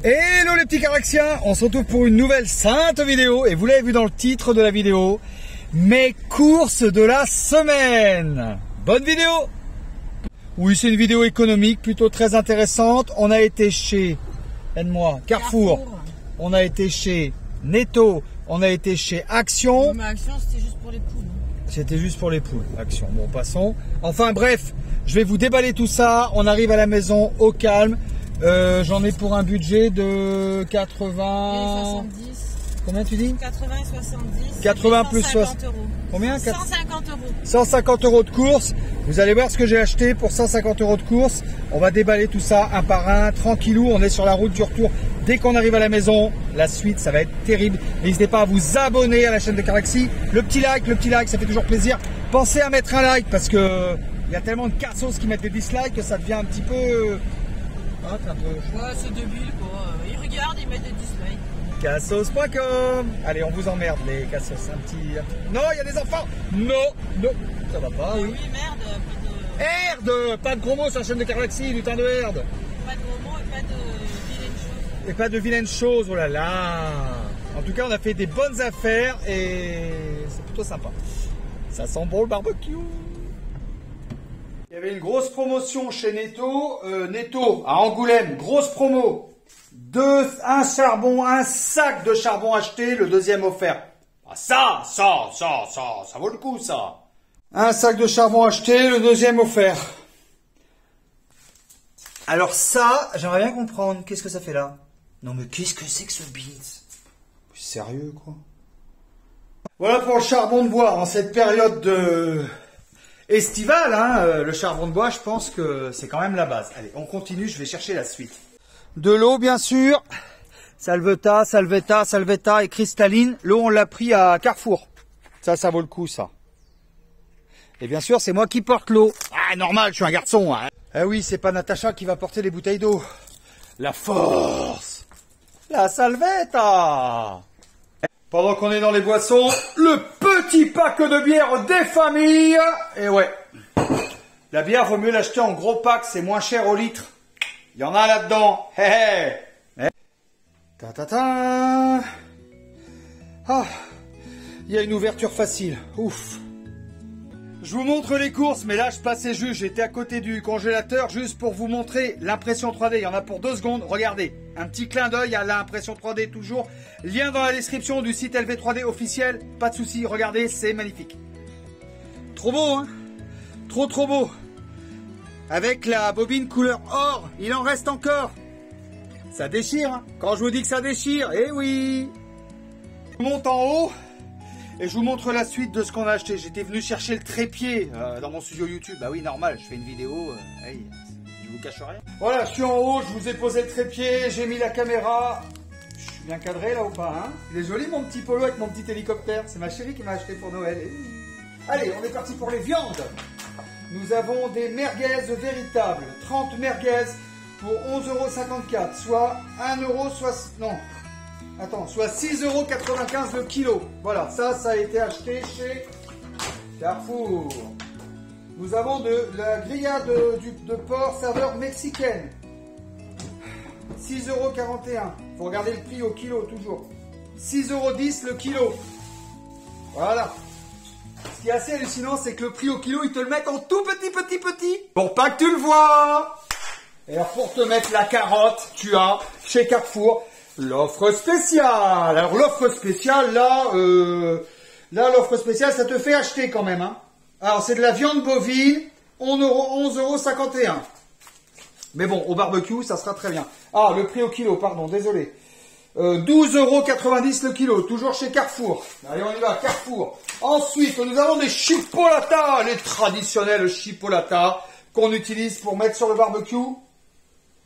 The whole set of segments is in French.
Hello les petits Caraxiens, on se retrouve pour une nouvelle sainte vidéo et vous l'avez vu dans le titre de la vidéo, mes courses de la semaine. Bonne vidéo. Oui, c'est une vidéo économique plutôt très intéressante. On a été chez, aide-moi, Carrefour, on a été chez Netto, on a été chez Action. Mais Action c'était juste pour les poules. C'était juste pour les poules, Action. Bon, passons. Enfin bref, je vais vous déballer tout ça. On arrive à la maison au calme. J'en ai pour un budget de 80... 70. Combien tu dis? 80 et 70. 80 plus 60 euros. Combien? 150 euros. 150 euros de course. Vous allez voir ce que j'ai acheté pour 150 euros de course. On va déballer tout ça un par un, tranquillou. On est sur la route du retour. Dès qu'on arrive à la maison, la suite, ça va être terrible. N'hésitez pas à vous abonner à la chaîne de Caraxi. Le petit like, ça fait toujours plaisir. Pensez à mettre un like parce que il y a tellement de cassos qui mettent des dislikes que ça devient un petit peu... Ah, un peu... Ouais, c'est débile quoi. Ils regardent, ils mettent des dislikes. Cassos.com. Allez, on vous emmerde les cassos. Un petit... Non, il y a des enfants. Non, ça va pas, oui. Oui, merde, Herde. Pas de gros mots sur la chaîne de Caraxi, lutin de herde. pas de gros mots et pas de vilaines choses. Et pas de vilaines choses, oh là là. En tout cas, on a fait des bonnes affaires et c'est plutôt sympa. Ça sent bon le barbecue. Il y avait une grosse promotion chez Netto, Netto à Angoulême, grosse promo. Un sac de charbon acheté, le deuxième offert. Ah, ça vaut le coup ça. Un sac de charbon acheté, le deuxième offert. Alors ça, j'aimerais bien comprendre, qu'est-ce que ça fait là? Non mais qu'est-ce que c'est que ce beans? Sérieux quoi? Voilà pour le charbon de bois en cette période de... estivale, hein, le charbon de bois, je pense que c'est quand même la base. Allez, on continue, je vais chercher la suite. De l'eau, bien sûr. Salvetta et cristalline. L'eau, on l'a pris à Carrefour. Ça vaut le coup, ça. Et bien sûr, c'est moi qui porte l'eau. Ah, normal, je suis un garçon. Hein. Ah oui, c'est pas Natacha qui va porter les bouteilles d'eau. La force. La Salvetta. Pendant qu'on est dans les boissons, le petit pack de bière des familles. Et ouais, la bière, vaut mieux l'acheter en gros pack, c'est moins cher au litre. Il y en a là-dedans. Hé hé. Ta. Ah, il y a une ouverture facile. Ouf. Je vous montre les courses, mais là je passais juste, j'étais à côté du congélateur juste pour vous montrer l'impression 3D. Il y en a pour 2 secondes. Regardez, un petit clin d'œil à l'impression 3D toujours. Lien dans la description du site LV3D officiel. Pas de souci, regardez, c'est magnifique. Trop beau, hein? Trop beau. Avec la bobine couleur or, il en reste encore. Ça déchire, hein? Quand je vous dis que ça déchire, eh oui. Je monte en haut. Et je vous montre la suite de ce qu'on a acheté. J'étais venu chercher le trépied dans mon studio YouTube. Bah oui, normal, je fais une vidéo. Hey, je vous cache rien. Voilà, je suis en haut, je vous ai posé le trépied, j'ai mis la caméra. Je suis bien cadré là ou pas, hein? Il est joli mon petit polo avec mon petit hélicoptère. C'est ma chérie qui m'a acheté pour Noël. Allez, on est parti pour les viandes. Nous avons des merguez véritables. 30 merguez pour 11,54 €. Soit 1 €, soit 6,95 € le kilo. Voilà, ça a été acheté chez Carrefour. Nous avons de la grillade de porc saveur mexicaine. 6,41 €. Faut regarder le prix au kilo toujours. 6,10 € le kilo. Voilà. Ce qui est assez hallucinant, c'est que le prix au kilo, ils te le mettent en tout petit. Pour pas que tu le vois. Et alors pour te mettre la carotte, tu as chez Carrefour l'offre spéciale. Alors l'offre spéciale, là, l'offre spéciale, ça te fait acheter quand même. Hein. Alors c'est de la viande bovine, 11,51 €. Mais bon, au barbecue, ça sera très bien. Ah, le prix au kilo, pardon, désolé. 12,90 € le kilo, toujours chez Carrefour. Allez, on y va, Carrefour. Ensuite, nous avons des chipolatas, les traditionnels chipolatas qu'on utilise pour mettre sur le barbecue.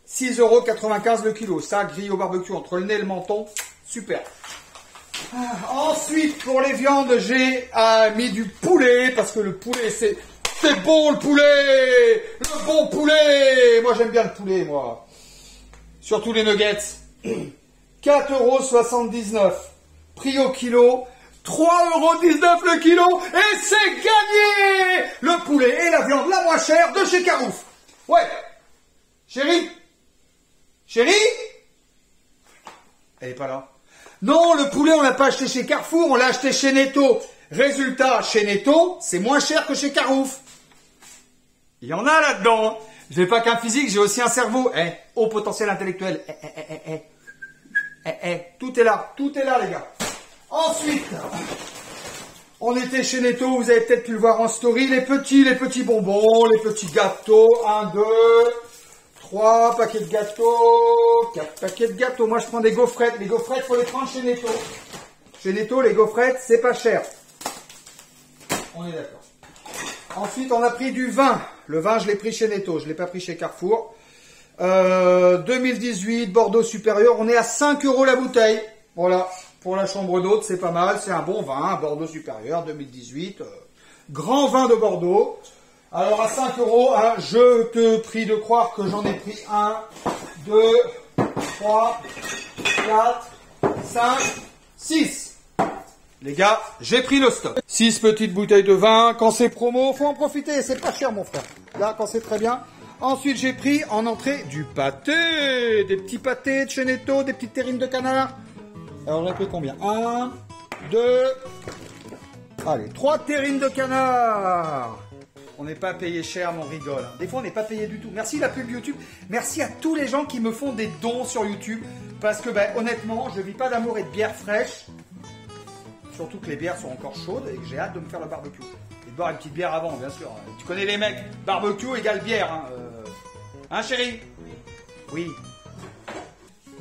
6,95 € le kilo. Ça, grillé au barbecue entre le nez et le menton. Super. Ensuite, pour les viandes, j'ai mis du poulet. Parce que le poulet, c'est bon le poulet. Le bon poulet. Moi, j'aime bien le poulet, moi. Surtout les nuggets. 4,79 €. Prix au kilo. 3,19 € le kilo. Et c'est gagné. Le poulet et la viande la moins chère de chez Carouf. Ouais. Chérie? Chérie? Elle est pas là. Non, le poulet, on l'a pas acheté chez Carrefour, on l'a acheté chez Netto. Résultat, chez Netto, c'est moins cher que chez Carouf. Il y en a là-dedans. J'ai pas qu'un physique, j'ai aussi un cerveau. Haut potentiel intellectuel. Tout est là, les gars. Ensuite, on était chez Netto, vous avez peut-être pu le voir en story, les petits bonbons, les petits gâteaux, 1, 2, 3 paquets de gâteaux, 4 paquets de gâteaux. Moi, je prends des gaufrettes. Les gaufrettes, faut les prendre chez Netto. Chez Netto, les gaufrettes, c'est pas cher. On est d'accord. Ensuite, on a pris du vin. Le vin, je l'ai pris chez Netto, je ne l'ai pas pris chez Carrefour. 2018, Bordeaux supérieur, on est à 5 € la bouteille. Voilà, pour la chambre d'hôte, c'est pas mal, c'est un bon vin, Bordeaux supérieur, 2018. Grand vin de Bordeaux. Alors à 5 €, hein, je te prie de croire que j'en ai pris 1, 2, 3, 4, 5, 6. Les gars, j'ai pris le stock. 6 petites bouteilles de vin. Quand c'est promo, faut en profiter. C'est pas cher, mon frère. Là, quand c'est très bien. Ensuite, j'ai pris en entrée du pâté. Des petits pâtés de chez Netto, des petites terrines de canard. Alors, j'en ai pris combien? 1, 2... Allez, 3 terrines de canard. On n'est pas payé cher, mais on rigole. Des fois, on n'est pas payé du tout. Merci la pub YouTube. Merci à tous les gens qui me font des dons sur YouTube. Parce que, ben, honnêtement, je vis pas d'amour et de bière fraîche. Surtout que les bières sont encore chaudes et que j'ai hâte de me faire le barbecue. Et de boire une petite bière avant, bien sûr. Tu connais les mecs. Barbecue égale bière. Hein chérie? Oui.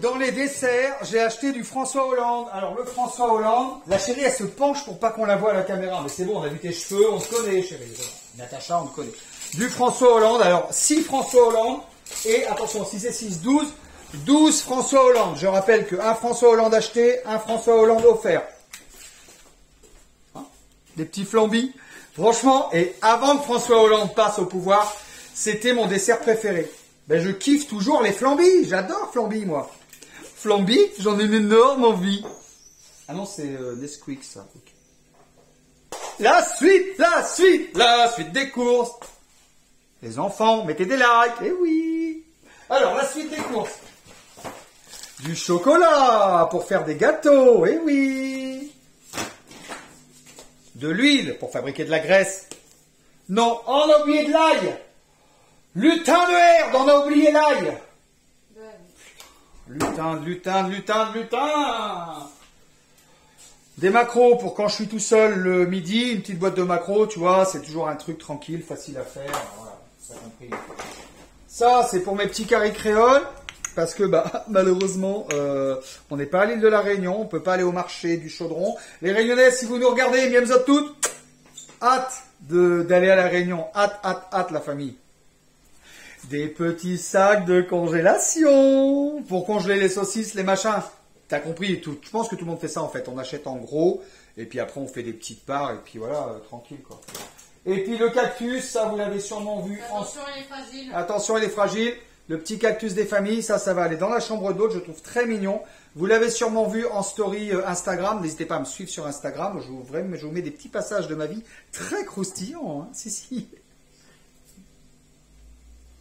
Dans les desserts, j'ai acheté du François Hollande. Alors, le François Hollande, la chérie, elle se penche pour pas qu'on la voie à la caméra. Mais c'est bon, on a vu tes cheveux, on se connaît, chérie. Natacha, on te connaît. Du François Hollande. Alors, 6 François Hollande. Et attention, si c'est 6, 12. 12 François Hollande. Je rappelle qu'un François Hollande acheté, un François Hollande offert. Des petits flambis. Franchement, et avant que François Hollande passe au pouvoir, c'était mon dessert préféré. Ben, je kiffe toujours les flambis. J'adore flambis, moi. Flambis, j'en ai une énorme envie. Ah non, c'est Nesquik, ça. Okay. La suite des courses. Les enfants, mettez des likes. Eh oui. Alors, la suite des courses. Du chocolat pour faire des gâteaux. Eh oui. De l'huile pour fabriquer de la graisse. Non, on a oublié de l'ail. Lutin de herbe, on a oublié l'ail. Lutin. Des maquereaux pour quand je suis tout seul le midi, une petite boîte de maquereaux, tu vois, c'est toujours un truc tranquille, facile à faire. Voilà, ça a compris. Ça, c'est pour mes petits carrés créoles. Parce que malheureusement, on n'est pas à l'île de la Réunion, on peut pas aller au marché du Chaudron. Les Réunionnais, si vous nous regardez, mieux toutes, hâte d'aller à la Réunion, hâte la famille. Des petits sacs de congélation pour congeler les saucisses, les machins. T'as compris, je pense que tout le monde fait ça en fait. On achète en gros et puis après on fait des petites parts et puis voilà, tranquille quoi. Et puis le cactus, ça vous l'avez sûrement vu. Attention, il est fragile. Attention, il est fragile. Le petit cactus des familles, ça va aller dans la chambre d'hôte, je trouve très mignon. Vous l'avez sûrement vu en story Instagram, n'hésitez pas à me suivre sur Instagram, je vous mets des petits passages de ma vie très croustillants, hein. Si.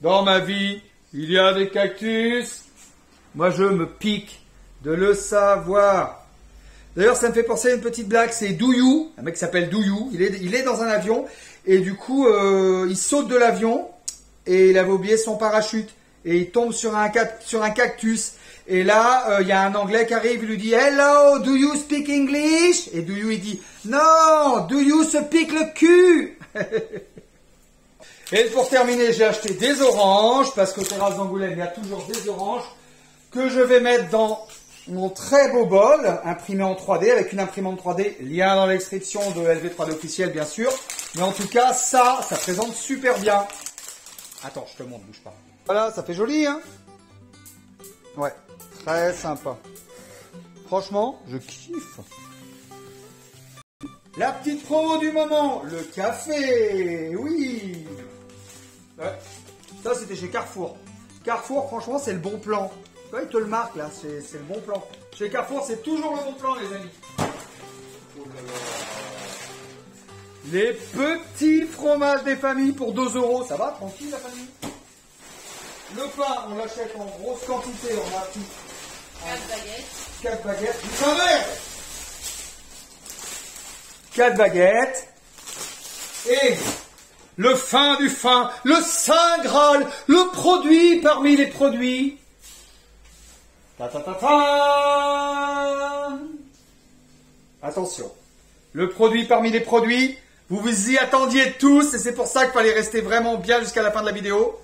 Dans ma vie, il y a des cactus. Moi, je me pique de le savoir. D'ailleurs, ça me fait penser à une petite blague, c'est Douyou, un mec qui s'appelle Douyou, il est dans un avion, et du coup, il saute de l'avion, et il avait oublié son parachute. Et il tombe sur un cactus. Et là, il y a un Anglais qui arrive, il lui dit « Hello, do you speak English ?» Et Douyou, il dit « Non, do you se pique le cul ?» Et pour terminer, j'ai acheté des oranges, parce qu'au Terrasse d'Angoulême, il y a toujours des oranges, que je vais mettre dans mon très beau bol, imprimé en 3D, avec une imprimante 3D, lien dans la description de LV3D officiel, bien sûr. Mais en tout cas, ça présente super bien. Attends, je te montre, bouge pas. Voilà, ça fait joli, hein? Ouais, très sympa. Franchement, je kiffe. La petite promo du moment, le café, oui. Ouais. Ça, c'était chez Carrefour. Carrefour, franchement, c'est le bon plan. Tu vois, il te le marque, là, c'est le bon plan. Chez Carrefour, c'est toujours le bon plan, les amis. Oh là là. Les petits fromages des familles pour 2 €. Ça va, tranquille, la famille? Le pain, on l'achète en grosse quantité. On a pris 4 baguettes. 4 baguettes. Putain de merde. 4 baguettes. Et le fin du fin, le Saint Graal, le produit parmi les produits. Ta ta ta ta. Attention, le produit parmi les produits, vous vous y attendiez tous et c'est pour ça qu'il fallait rester vraiment bien jusqu'à la fin de la vidéo.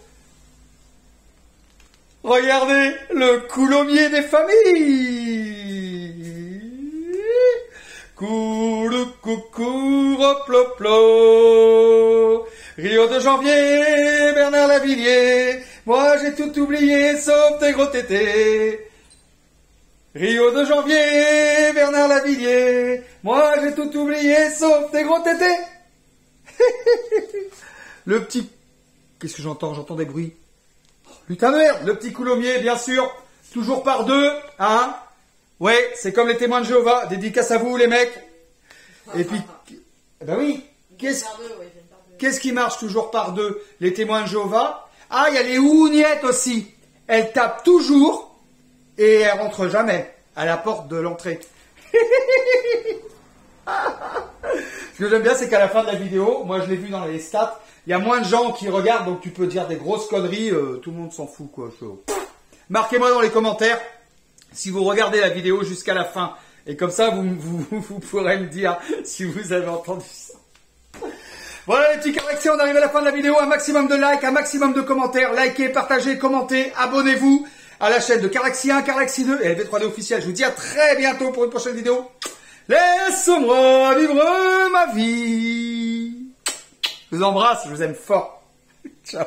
Regardez, le coulommier des familles. Coulou coucou, roploplo. Rio de janvier, Bernard Lavillier. Moi j'ai tout oublié sauf tes gros tétés. Rio de janvier, Bernard Lavillier. Moi j'ai tout oublié sauf tes gros tétés. Le petit... Qu'est-ce que j'entends? J'entends des bruits. Putain de merde, le petit coulommier, bien sûr, toujours par deux, hein. Ouais, c'est comme les témoins de Jéhovah, dédicace à vous les mecs. Et puis, ben oui, qu'est-ce qui marche toujours par deux? Les témoins de Jéhovah. Ah, il y a les hougnettes aussi. Elles tapent toujours et elles rentrent jamais à la porte de l'entrée. Ce que j'aime bien, c'est qu'à la fin de la vidéo, moi je l'ai vu dans les stats, il y a moins de gens qui regardent, donc tu peux dire des grosses conneries, tout le monde s'en fout, quoi. Marquez-moi dans les commentaires si vous regardez la vidéo jusqu'à la fin. Et comme ça, vous pourrez me dire si vous avez entendu ça. Voilà les petits corrections, on arrive à la fin de la vidéo. Un maximum de likes, un maximum de commentaires. Likez, partagez, commentez, abonnez-vous à la chaîne de Caraxi 1, Caraxi 2 et LV3D officiel. Je vous dis à très bientôt pour une prochaine vidéo. Laisse-moi vivre ma vie. Je vous embrasse, je vous aime fort. Ciao.